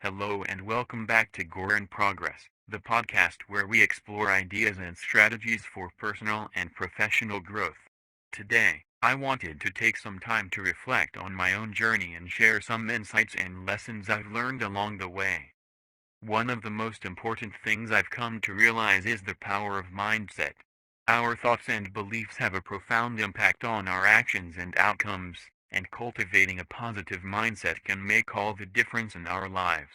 Hello and welcome back to GORIN Progress, the podcast where we explore ideas and strategies for personal and professional growth. Today, I wanted to take some time to reflect on my own journey and share some insights and lessons I've learned along the way. One of the most important things I've come to realize is the power of mindset. Our thoughts and beliefs have a profound impact on our actions and outcomes, and cultivating a positive mindset can make all the difference in our lives.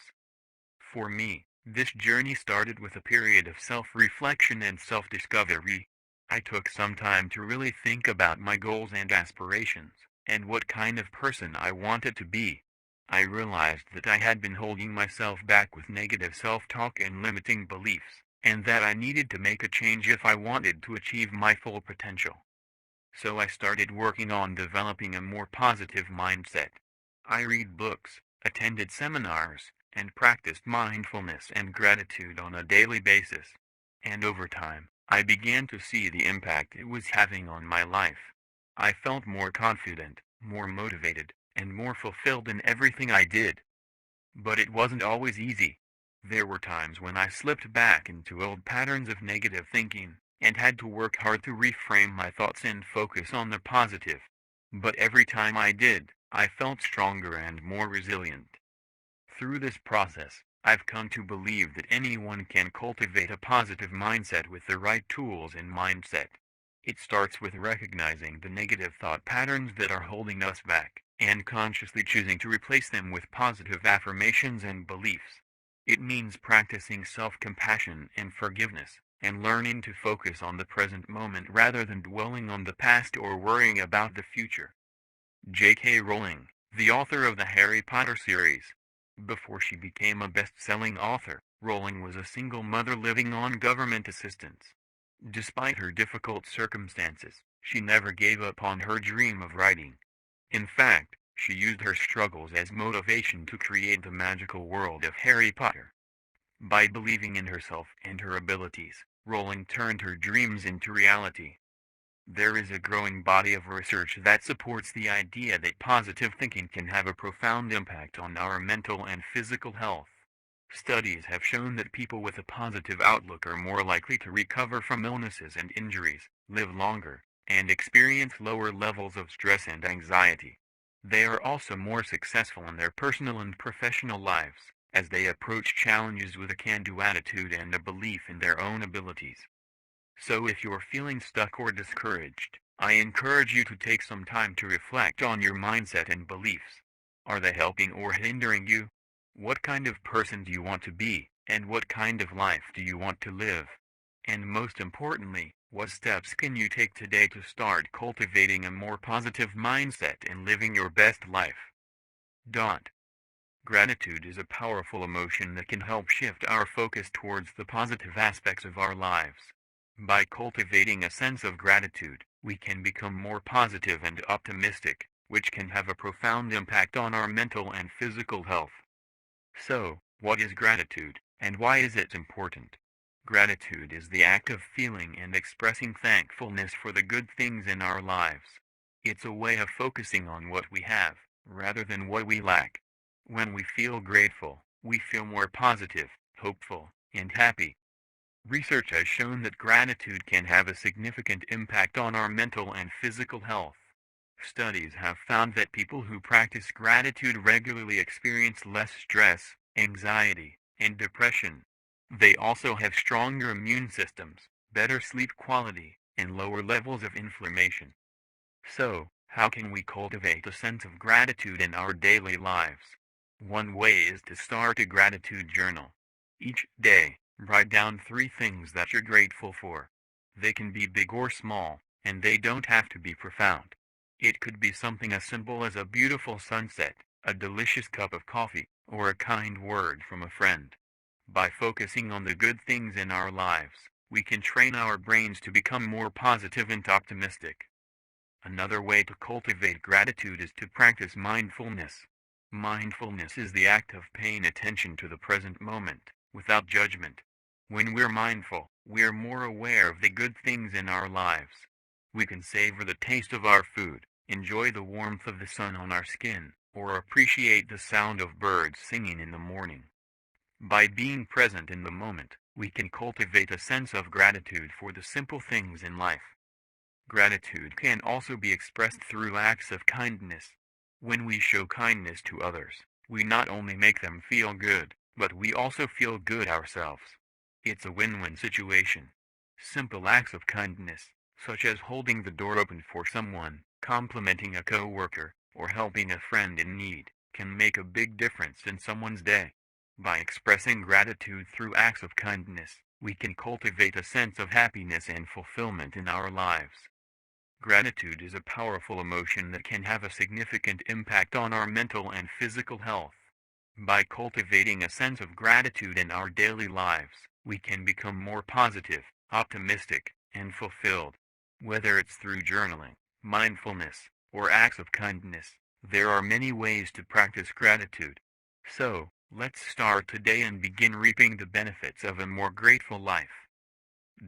For me, this journey started with a period of self-reflection and self-discovery. I took some time to really think about my goals and aspirations, and what kind of person I wanted to be. I realized that I had been holding myself back with negative self-talk and limiting beliefs, and that I needed to make a change if I wanted to achieve my full potential. So I started working on developing a more positive mindset. I read books, attended seminars, and practiced mindfulness and gratitude on a daily basis. And over time, I began to see the impact it was having on my life. I felt more confident, more motivated, and more fulfilled in everything I did. But it wasn't always easy. There were times when I slipped back into old patterns of negative thinking, and had to work hard to reframe my thoughts and focus on the positive. But every time I did, I felt stronger and more resilient. Through this process, I've come to believe that anyone can cultivate a positive mindset with the right tools and mindset. It starts with recognizing the negative thought patterns that are holding us back, and consciously choosing to replace them with positive affirmations and beliefs. It means practicing self-compassion and forgiveness, and learning to focus on the present moment rather than dwelling on the past or worrying about the future. J.K. Rowling, the author of the Harry Potter series. Before she became a best-selling author, Rowling was a single mother living on government assistance. Despite her difficult circumstances, she never gave up on her dream of writing. In fact, she used her struggles as motivation to create the magical world of Harry Potter. By believing in herself and her abilities, Rowling turned her dreams into reality. There is a growing body of research that supports the idea that positive thinking can have a profound impact on our mental and physical health. Studies have shown that people with a positive outlook are more likely to recover from illnesses and injuries, live longer, and experience lower levels of stress and anxiety. They are also more successful in their personal and professional lives, as they approach challenges with a can-do attitude and a belief in their own abilities. So if you're feeling stuck or discouraged, I encourage you to take some time to reflect on your mindset and beliefs. Are they helping or hindering you? What kind of person do you want to be, and what kind of life do you want to live? And most importantly, what steps can you take today to start cultivating a more positive mindset and living your best life? Dot. Gratitude is a powerful emotion that can help shift our focus towards the positive aspects of our lives. By cultivating a sense of gratitude, we can become more positive and optimistic, which can have a profound impact on our mental and physical health. So, what is gratitude, and why is it important? Gratitude is the act of feeling and expressing thankfulness for the good things in our lives. It's a way of focusing on what we have, rather than what we lack. When we feel grateful, we feel more positive, hopeful, and happy. Research has shown that gratitude can have a significant impact on our mental and physical health. Studies have found that people who practice gratitude regularly experience less stress, anxiety, and depression. They also have stronger immune systems, better sleep quality, and lower levels of inflammation. So, how can we cultivate a sense of gratitude in our daily lives? One way is to start a gratitude journal. Each day, write down 3 things that you're grateful for. They can be big or small, and they don't have to be profound. It could be something as simple as a beautiful sunset, a delicious cup of coffee, or a kind word from a friend. By focusing on the good things in our lives, we can train our brains to become more positive and optimistic. Another way to cultivate gratitude is to practice mindfulness. Mindfulness is the act of paying attention to the present moment, without judgment. When we're mindful, we're more aware of the good things in our lives. We can savor the taste of our food, enjoy the warmth of the sun on our skin, or appreciate the sound of birds singing in the morning. By being present in the moment, we can cultivate a sense of gratitude for the simple things in life. Gratitude can also be expressed through acts of kindness. When we show kindness to others, we not only make them feel good, but we also feel good ourselves. It's a win-win situation. Simple acts of kindness, such as holding the door open for someone, complimenting a coworker, or helping a friend in need, can make a big difference in someone's day. By expressing gratitude through acts of kindness, we can cultivate a sense of happiness and fulfillment in our lives. Gratitude is a powerful emotion that can have a significant impact on our mental and physical health. By cultivating a sense of gratitude in our daily lives, we can become more positive, optimistic, and fulfilled. Whether it's through journaling, mindfulness, or acts of kindness, there are many ways to practice gratitude. So, let's start today and begin reaping the benefits of a more grateful life.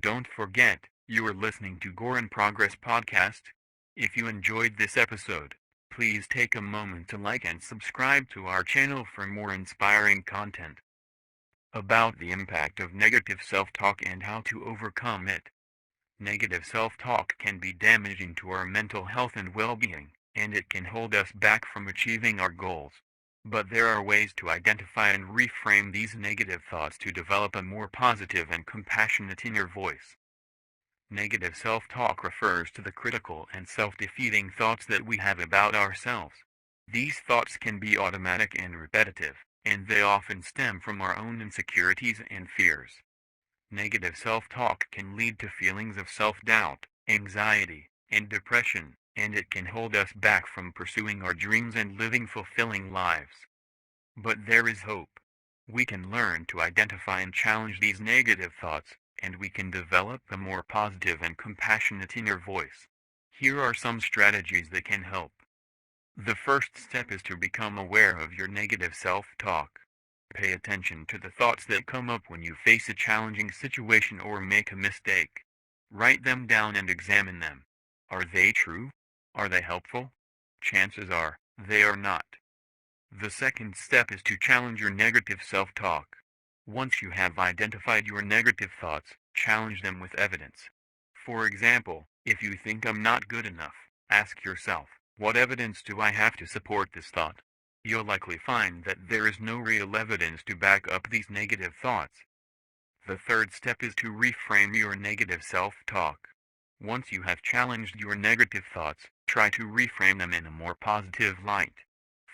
Don't forget, you are listening to GORIN Progress podcast. If you enjoyed this episode, please take a moment to like and subscribe to our channel for more inspiring content. About the impact of negative self-talk and how to overcome it. Negative self-talk can be damaging to our mental health and well-being, and it can hold us back from achieving our goals. But there are ways to identify and reframe these negative thoughts to develop a more positive and compassionate inner voice. Negative self-talk refers to the critical and self-defeating thoughts that we have about ourselves. These thoughts can be automatic and repetitive, and they often stem from our own insecurities and fears. Negative self-talk can lead to feelings of self-doubt, anxiety, and depression, and it can hold us back from pursuing our dreams and living fulfilling lives. But there is hope. We can learn to identify and challenge these negative thoughts, and we can develop a more positive and compassionate inner voice. Here are some strategies that can help. The first step is to become aware of your negative self-talk. Pay attention to the thoughts that come up when you face a challenging situation or make a mistake. Write them down and examine them. Are they true? Are they helpful? Chances are, they are not. The second step is to challenge your negative self-talk. Once you have identified your negative thoughts, challenge them with evidence. For example, if you think I'm not good enough, ask yourself, what evidence do I have to support this thought? You'll likely find that there is no real evidence to back up these negative thoughts. The third step is to reframe your negative self-talk. Once you have challenged your negative thoughts, try to reframe them in a more positive light.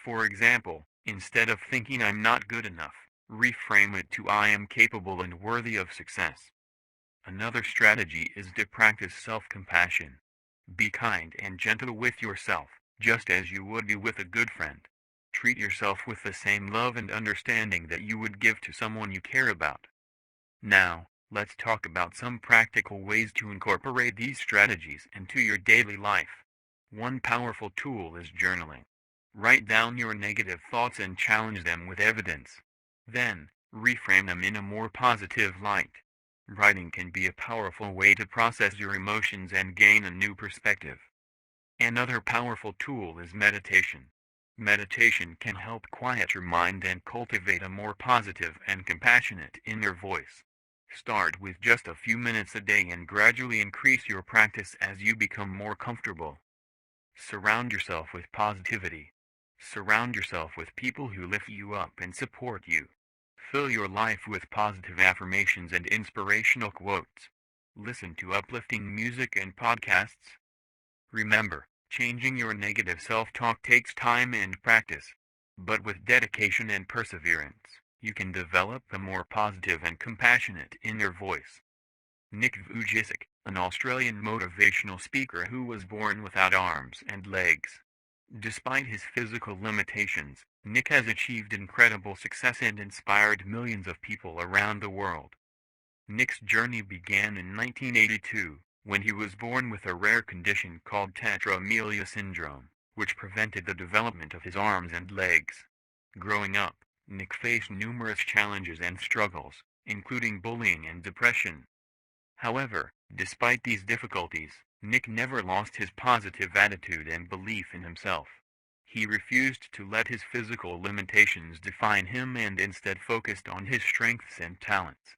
For example, instead of thinking I'm not good enough, reframe it to I am capable and worthy of success. Another strategy is to practice self-compassion. Be kind and gentle with yourself, just as you would be with a good friend. Treat yourself with the same love and understanding that you would give to someone you care about. Now, let's talk about some practical ways to incorporate these strategies into your daily life. One powerful tool is journaling. Write down your negative thoughts and challenge them with evidence. Then, reframe them in a more positive light. Writing can be a powerful way to process your emotions and gain a new perspective. Another powerful tool is meditation. Meditation can help quiet your mind and cultivate a more positive and compassionate inner voice. Start with just a few minutes a day and gradually increase your practice as you become more comfortable. Surround yourself with positivity. Surround yourself with people who lift you up and support you. Fill your life with positive affirmations and inspirational quotes. Listen to uplifting music and podcasts. Remember, changing your negative self-talk takes time and practice. But with dedication and perseverance, you can develop a more positive and compassionate inner voice. Nick Vujicic, an Australian motivational speaker who was born without arms and legs. Despite his physical limitations, Nick has achieved incredible success and inspired millions of people around the world. Nick's journey began in 1982, when he was born with a rare condition called tetraamelia syndrome, which prevented the development of his arms and legs. Growing up, Nick faced numerous challenges and struggles, including bullying and depression. However, despite these difficulties, Nick never lost his positive attitude and belief in himself. He refused to let his physical limitations define him and instead focused on his strengths and talents.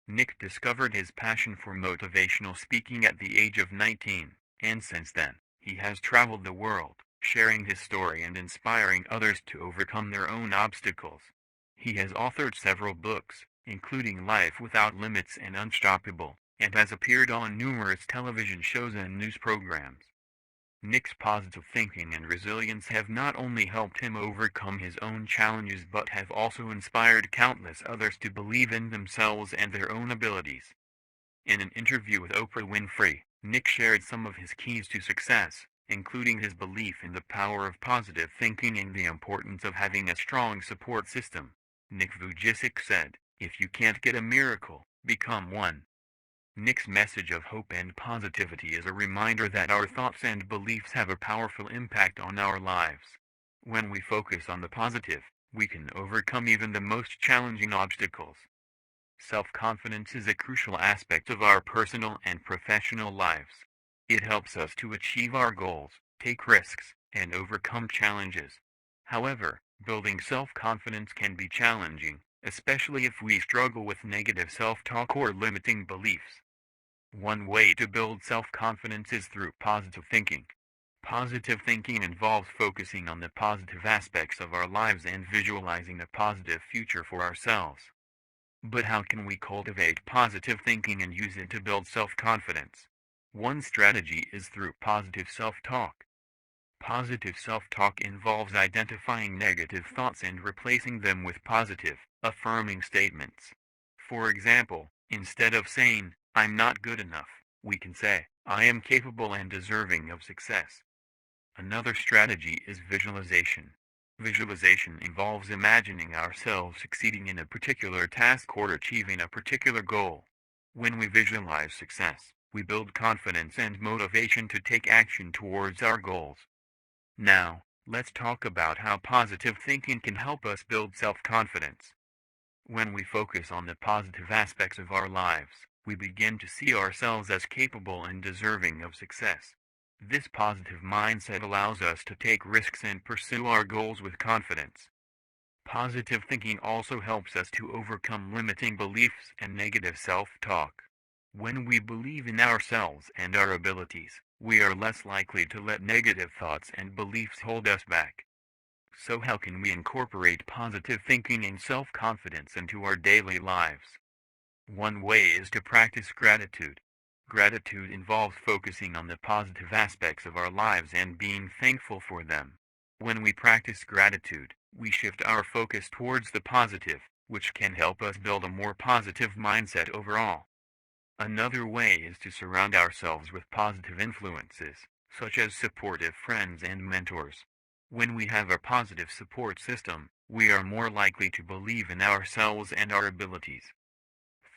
Nick discovered his passion for motivational speaking at the age of 19, and since then, he has traveled the world, sharing his story and inspiring others to overcome their own obstacles. He has authored several books, including Life Without Limits and Unstoppable, and has appeared on numerous television shows and news programs. Nick's positive thinking and resilience have not only helped him overcome his own challenges but have also inspired countless others to believe in themselves and their own abilities. In an interview with Oprah Winfrey, Nick shared some of his keys to success, including his belief in the power of positive thinking and the importance of having a strong support system. Nick Vujicic said, "If you can't get a miracle, become one." Nick's message of hope and positivity is a reminder that our thoughts and beliefs have a powerful impact on our lives. When we focus on the positive, we can overcome even the most challenging obstacles. Self-confidence is a crucial aspect of our personal and professional lives. It helps us to achieve our goals, take risks, and overcome challenges. However, building self-confidence can be challenging, especially if we struggle with negative self-talk or limiting beliefs. One way to build self-confidence is through positive thinking. Positive thinking involves focusing on the positive aspects of our lives and visualizing a positive future for ourselves. But how can we cultivate positive thinking and use it to build self-confidence? One strategy is through positive self-talk. Positive self-talk involves identifying negative thoughts and replacing them with positive, affirming statements. For example, instead of saying, "I'm not good enough," we can say, "I am capable and deserving of success." Another strategy is visualization. Visualization involves imagining ourselves succeeding in a particular task or achieving a particular goal. When we visualize success, we build confidence and motivation to take action towards our goals. Now, let's talk about how positive thinking can help us build self-confidence. When we focus on the positive aspects of our lives, we begin to see ourselves as capable and deserving of success. This positive mindset allows us to take risks and pursue our goals with confidence. Positive thinking also helps us to overcome limiting beliefs and negative self-talk. When we believe in ourselves and our abilities, we are less likely to let negative thoughts and beliefs hold us back. So how can we incorporate positive thinking and self-confidence into our daily lives? One way is to practice gratitude. Gratitude involves focusing on the positive aspects of our lives and being thankful for them. When we practice gratitude, we shift our focus towards the positive, which can help us build a more positive mindset overall. Another way is to surround ourselves with positive influences, such as supportive friends and mentors. When we have a positive support system, we are more likely to believe in ourselves and our abilities.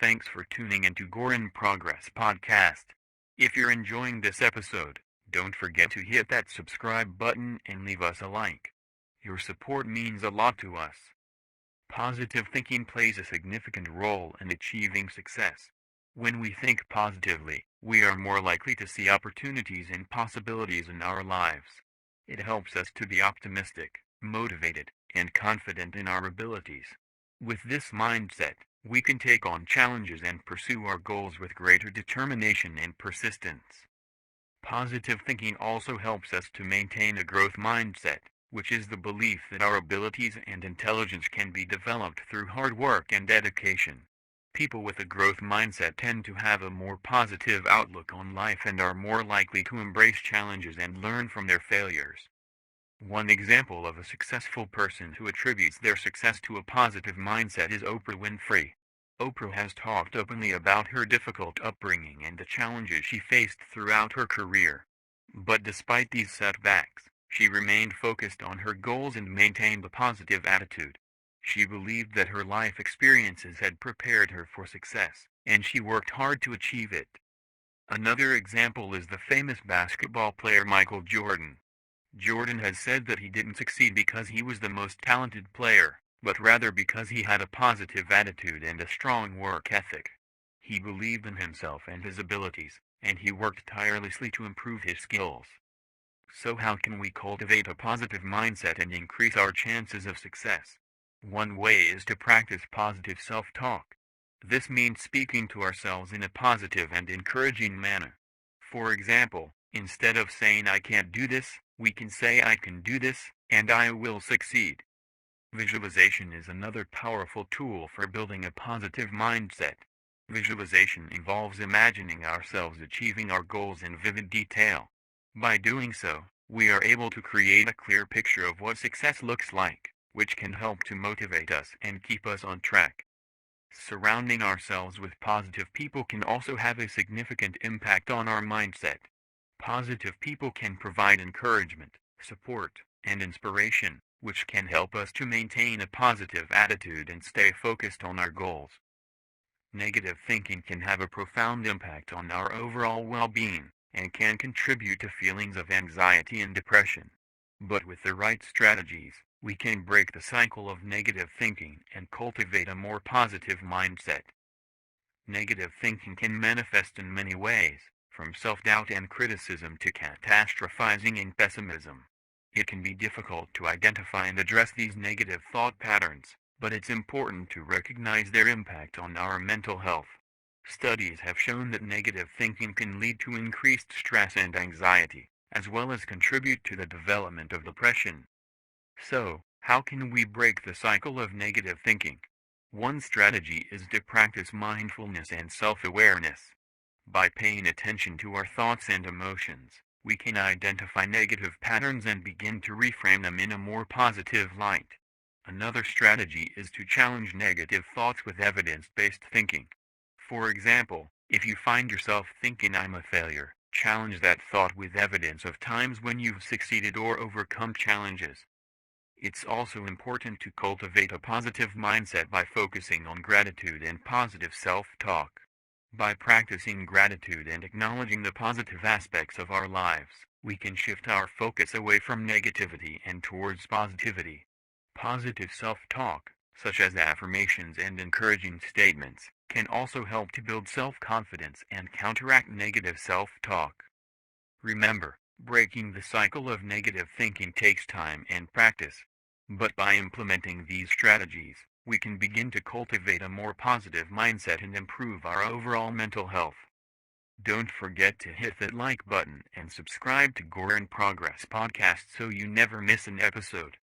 Thanks for tuning into GORIN Progress podcast. If you're enjoying this episode, don't forget to hit that subscribe button and leave us a like. Your support means a lot to us. Positive thinking plays a significant role in achieving success. When we think positively, we are more likely to see opportunities and possibilities in our lives. It helps us to be optimistic, motivated, and confident in our abilities. With this mindset, we can take on challenges and pursue our goals with greater determination and persistence. Positive thinking also helps us to maintain a growth mindset, which is the belief that our abilities and intelligence can be developed through hard work and dedication. People with a growth mindset tend to have a more positive outlook on life and are more likely to embrace challenges and learn from their failures. One example of a successful person who attributes their success to a positive mindset is Oprah Winfrey. Oprah has talked openly about her difficult upbringing and the challenges she faced throughout her career. But despite these setbacks, she remained focused on her goals and maintained a positive attitude. She believed that her life experiences had prepared her for success, and she worked hard to achieve it. Another example is the famous basketball player Michael Jordan. Jordan has said that he didn't succeed because he was the most talented player, but rather because he had a positive attitude and a strong work ethic. He believed in himself and his abilities, and he worked tirelessly to improve his skills. So how can we cultivate a positive mindset and increase our chances of success? One way is to practice positive self-talk. This means speaking to ourselves in a positive and encouraging manner. For example, instead of saying I can't do this, we can say I can do this, and I will succeed. Visualization is another powerful tool for building a positive mindset. Visualization involves imagining ourselves achieving our goals in vivid detail. By doing so, we are able to create a clear picture of what success looks like, which can help to motivate us and keep us on track. Surrounding ourselves with positive people can also have a significant impact on our mindset. Positive people can provide encouragement, support, and inspiration, which can help us to maintain a positive attitude and stay focused on our goals. Negative thinking can have a profound impact on our overall well-being, and can contribute to feelings of anxiety and depression. But with the right strategies, we can break the cycle of negative thinking and cultivate a more positive mindset. Negative thinking can manifest in many ways, from self-doubt and criticism to catastrophizing and pessimism. It can be difficult to identify and address these negative thought patterns, but it's important to recognize their impact on our mental health. Studies have shown that negative thinking can lead to increased stress and anxiety, as well as contribute to the development of depression. So, how can we break the cycle of negative thinking? One strategy is to practice mindfulness and self-awareness. By paying attention to our thoughts and emotions, we can identify negative patterns and begin to reframe them in a more positive light. Another strategy is to challenge negative thoughts with evidence-based thinking. For example, if you find yourself thinking I'm a failure, challenge that thought with evidence of times when you've succeeded or overcome challenges. It's also important to cultivate a positive mindset by focusing on gratitude and positive self-talk. By practicing gratitude and acknowledging the positive aspects of our lives, we can shift our focus away from negativity and towards positivity. Positive self-talk, such as affirmations and encouraging statements, can also help to build self-confidence and counteract negative self-talk. Remember, breaking the cycle of negative thinking takes time and practice. But by implementing these strategies, we can begin to cultivate a more positive mindset and improve our overall mental health. Don't forget to hit that like button and subscribe to GORIN Progress podcast so you never miss an episode.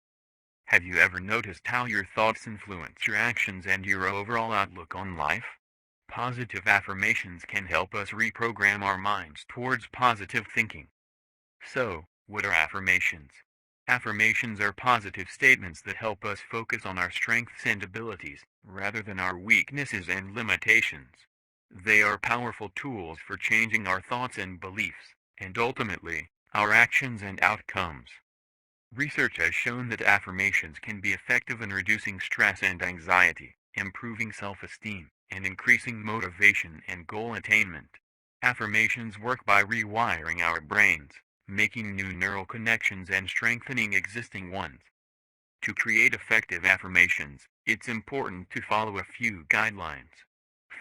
Have you ever noticed how your thoughts influence your actions and your overall outlook on life? Positive affirmations can help us reprogram our minds towards positive thinking. So, what are affirmations? Affirmations are positive statements that help us focus on our strengths and abilities, rather than our weaknesses and limitations. They are powerful tools for changing our thoughts and beliefs, and ultimately, our actions and outcomes. Research has shown that affirmations can be effective in reducing stress and anxiety, improving self-esteem, and increasing motivation and goal attainment. Affirmations work by rewiring our brains, making new neural connections and strengthening existing ones. To create effective affirmations, it's important to follow a few guidelines.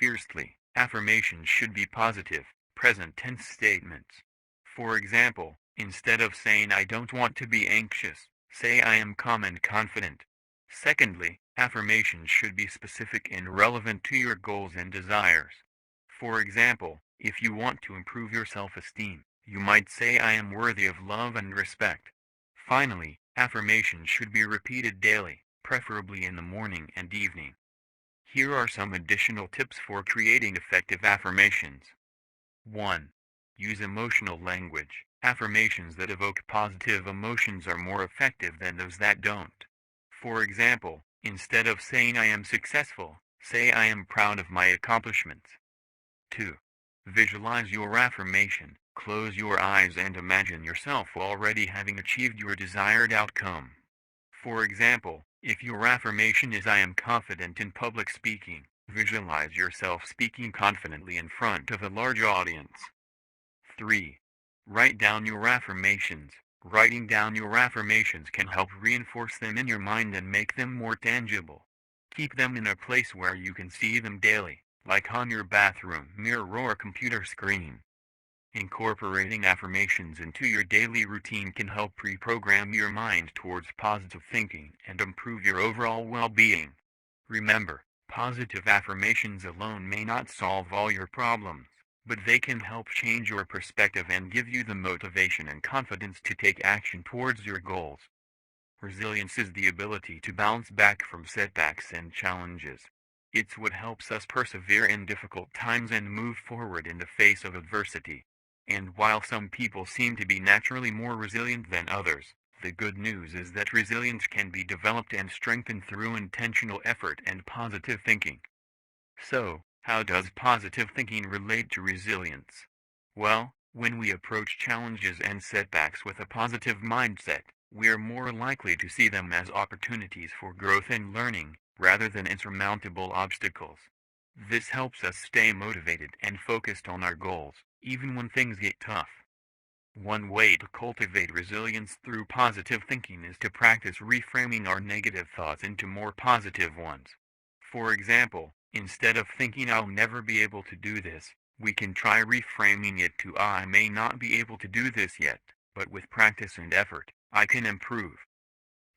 Firstly, affirmations should be positive, present tense statements. For example, instead of saying I don't want to be anxious, say I am calm and confident. Secondly, affirmations should be specific and relevant to your goals and desires. For example, if you want to improve your self-esteem, you might say I am worthy of love and respect. Finally, affirmations should be repeated daily, preferably in the morning and evening. Here are some additional tips for creating effective affirmations. 1. Use emotional language. Affirmations that evoke positive emotions are more effective than those that don't. For example, instead of saying I am successful, say I am proud of my accomplishments. 2. Visualize your affirmation. Close your eyes and imagine yourself already having achieved your desired outcome. For example, if your affirmation is I am confident in public speaking, visualize yourself speaking confidently in front of a large audience. 3. Write down your affirmations. Writing down your affirmations can help reinforce them in your mind and make them more tangible. Keep them in a place where you can see them daily, like on your bathroom mirror or computer screen. Incorporating affirmations into your daily routine can help reprogram your mind towards positive thinking and improve your overall well-being. Remember, positive affirmations alone may not solve all your problems, but they can help change your perspective and give you the motivation and confidence to take action towards your goals. Resilience is the ability to bounce back from setbacks and challenges. It's what helps us persevere in difficult times and move forward in the face of adversity. And while some people seem to be naturally more resilient than others, the good news is that resilience can be developed and strengthened through intentional effort and positive thinking. So, how does positive thinking relate to resilience? Well, when we approach challenges and setbacks with a positive mindset, we are more likely to see them as opportunities for growth and learning, rather than insurmountable obstacles. This helps us stay motivated and focused on our goals, even when things get tough. One way to cultivate resilience through positive thinking is to practice reframing our negative thoughts into more positive ones. For example, instead of thinking I'll never be able to do this, we can try reframing it to I may not be able to do this yet, but with practice and effort, I can improve.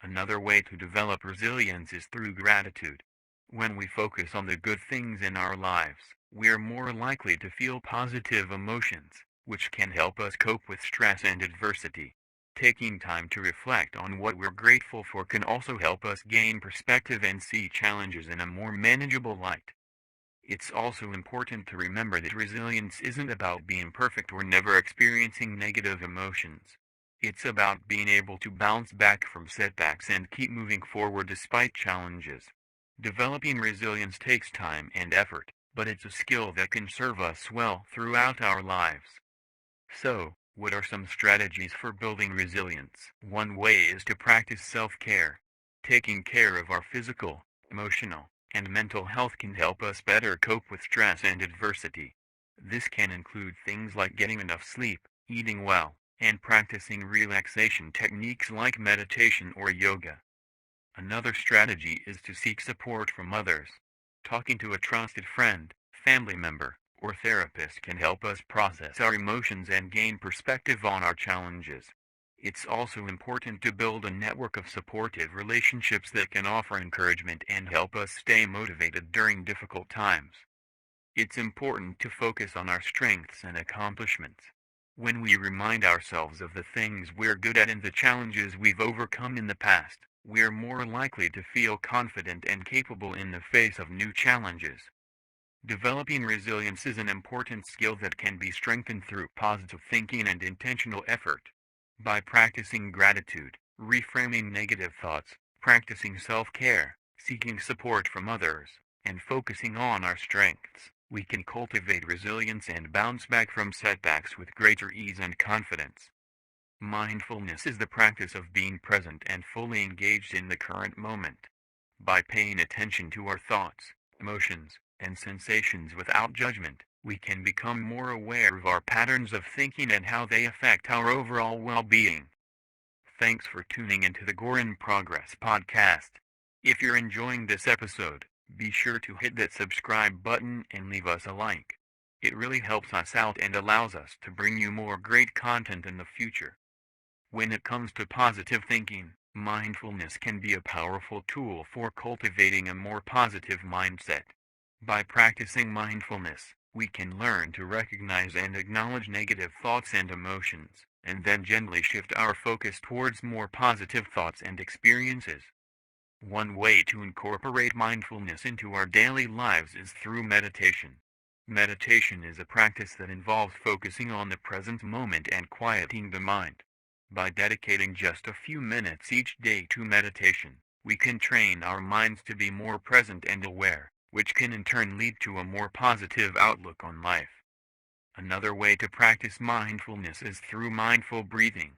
Another way to develop resilience is through gratitude. When we focus on the good things in our lives, we are more likely to feel positive emotions, which can help us cope with stress and adversity. Taking time to reflect on what we're grateful for can also help us gain perspective and see challenges in a more manageable light. It's also important to remember that resilience isn't about being perfect or never experiencing negative emotions. It's about being able to bounce back from setbacks and keep moving forward despite challenges. Developing resilience takes time and effort, but it's a skill that can serve us well throughout our lives. So, what are some strategies for building resilience? One way is to practice self-care. Taking care of our physical, emotional, and mental health can help us better cope with stress and adversity. This can include things like getting enough sleep, eating well, and practicing relaxation techniques like meditation or yoga. Another strategy is to seek support from others. Talking to a trusted friend, family member, or therapist can help us process our emotions and gain perspective on our challenges. It's also important to build a network of supportive relationships that can offer encouragement and help us stay motivated during difficult times. It's important to focus on our strengths and accomplishments. When we remind ourselves of the things we're good at and the challenges we've overcome in the past, we're more likely to feel confident and capable in the face of new challenges. Developing resilience is an important skill that can be strengthened through positive thinking and intentional effort. By practicing gratitude, reframing negative thoughts, practicing self-care, seeking support from others, and focusing on our strengths, we can cultivate resilience and bounce back from setbacks with greater ease and confidence. Mindfulness is the practice of being present and fully engaged in the current moment. By paying attention to our thoughts, emotions, and sensations without judgment, we can become more aware of our patterns of thinking and how they affect our overall well-being. Thanks for tuning into the GORIN Progress podcast. If you're enjoying this episode, be sure to hit that subscribe button and leave us a like. It really helps us out and allows us to bring you more great content in the future. When it comes to positive thinking, mindfulness can be a powerful tool for cultivating a more positive mindset. By practicing mindfulness, we can learn to recognize and acknowledge negative thoughts and emotions, and then gently shift our focus towards more positive thoughts and experiences. One way to incorporate mindfulness into our daily lives is through meditation. Meditation is a practice that involves focusing on the present moment and quieting the mind. By dedicating just a few minutes each day to meditation, we can train our minds to be more present and aware, which can in turn lead to a more positive outlook on life. Another way to practice mindfulness is through mindful breathing.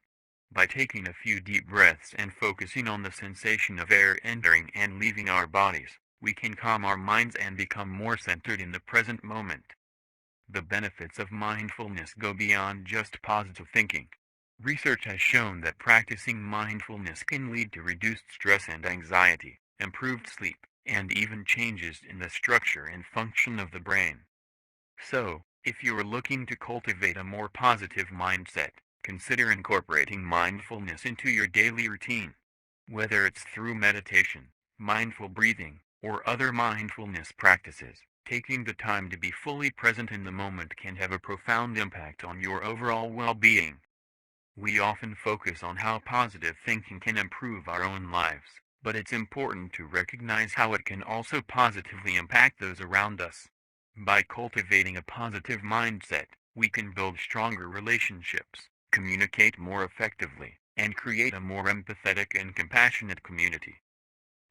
By taking a few deep breaths and focusing on the sensation of air entering and leaving our bodies, we can calm our minds and become more centered in the present moment. The benefits of mindfulness go beyond just positive thinking. Research has shown that practicing mindfulness can lead to reduced stress and anxiety, improved sleep, and even changes in the structure and function of the brain. So, If you are looking to cultivate a more positive mindset, consider incorporating mindfulness into your daily routine. Whether it's through meditation, mindful breathing, or other mindfulness practices, taking the time to be fully present in the moment can have a profound impact on your overall well-being. We often focus on how positive thinking can improve our own lives, but it's important to recognize how it can also positively impact those around us. By cultivating a positive mindset, we can build stronger relationships, communicate more effectively, and create a more empathetic and compassionate community.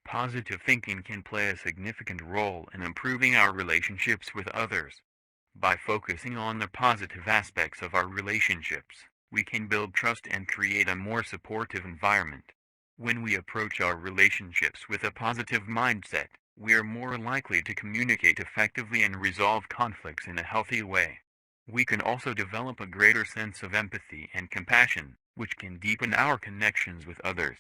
Positive thinking can play a significant role in improving our relationships with others. By focusing on the positive aspects of our relationships, we can build trust and create a more supportive environment. When we approach our relationships with a positive mindset, we are more likely to communicate effectively and resolve conflicts in a healthy way. We can also develop a greater sense of empathy and compassion, which can deepen our connections with others.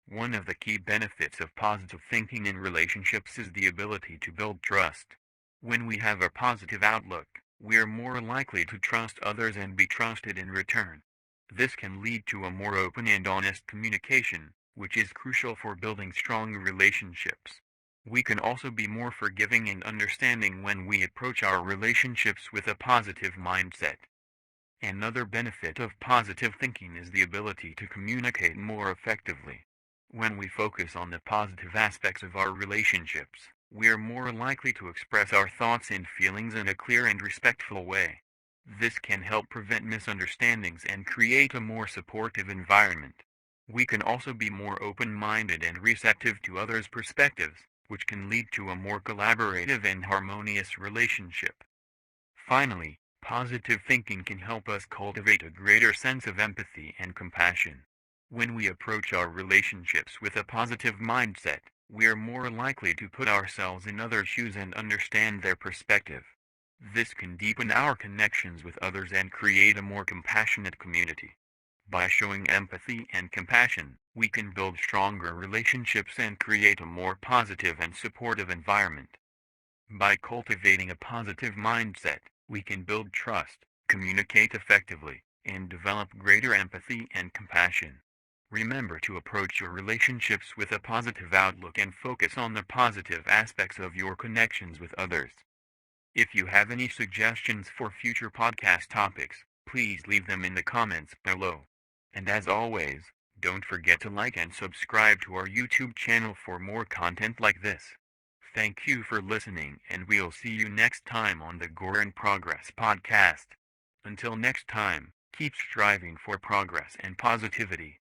One of the key benefits of positive thinking in relationships is the ability to build trust. When we have a positive outlook, we are more likely to trust others and be trusted in return. This can lead to a more open and honest communication, which is crucial for building strong relationships. We can also be more forgiving and understanding when we approach our relationships with a positive mindset. Another benefit of positive thinking is the ability to communicate more effectively. When we focus on the positive aspects of our relationships, we are more likely to express our thoughts and feelings in a clear and respectful way. This can help prevent misunderstandings and create a more supportive environment. We can also be more open-minded and receptive to others' perspectives, which can lead to a more collaborative and harmonious relationship. Finally, positive thinking can help us cultivate a greater sense of empathy and compassion. When we approach our relationships with a positive mindset, we are more likely to put ourselves in others' shoes and understand their perspective. This can deepen our connections with others and create a more compassionate community. By showing empathy and compassion, we can build stronger relationships and create a more positive and supportive environment. By cultivating a positive mindset, we can build trust, communicate effectively, and develop greater empathy and compassion. Remember to approach your relationships with a positive outlook and focus on the positive aspects of your connections with others. If you have any suggestions for future podcast topics, please leave them in the comments below. And as always, don't forget to like and subscribe to our YouTube channel for more content like this. Thank you for listening, and we'll see you next time on the GORIN Progress podcast. Until next time, keep striving for progress and positivity.